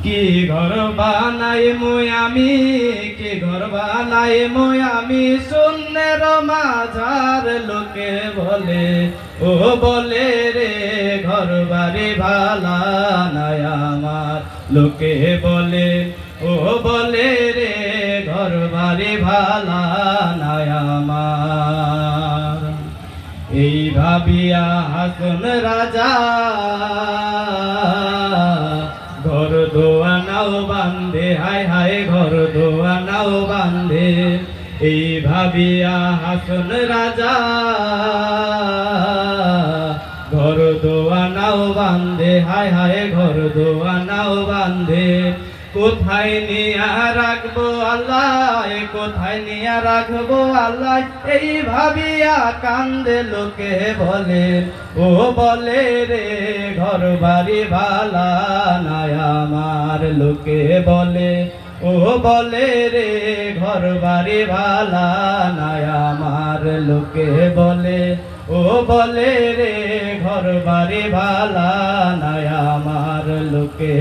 কি ঘর বানাই মই আমি, কি ঘর বানাই মই আমি, শূন্যের মাঝার লোকে বলে, ও বলে রে ঘর বাড়ি ভালা নাই আমার, লোকে বলে, ও বলে রে ঘর বাড়ি ভালা নাই আমার। এই ভাবিয়া হাসন রাজা ঘর দোয়ানাও বান্ধে, হায় হায় ঘর দোয়ানাও বান্ধে। এই ভাবিয়া হাসন রাজা ঘর দোয়ানাও বান্ধে, হায় হায় ঘর দোয়ানাও বান্ধে। কোথায় নিয়া রাখবো আল্লাহ, কোথায় নিয়া রাখবো আল্লাহ, এই ভাবিয়া কান্দে লোকে বলে, ও বলে রে ঘর বাড়ি ভালা নাই আমার, লোকে বলে, ও বলে রে ঘর বাড়ি ভালা নাই আমার, লোকে বলে, ও বলে রে ঘর বাড়ি ভালা নাই আমার, লোকে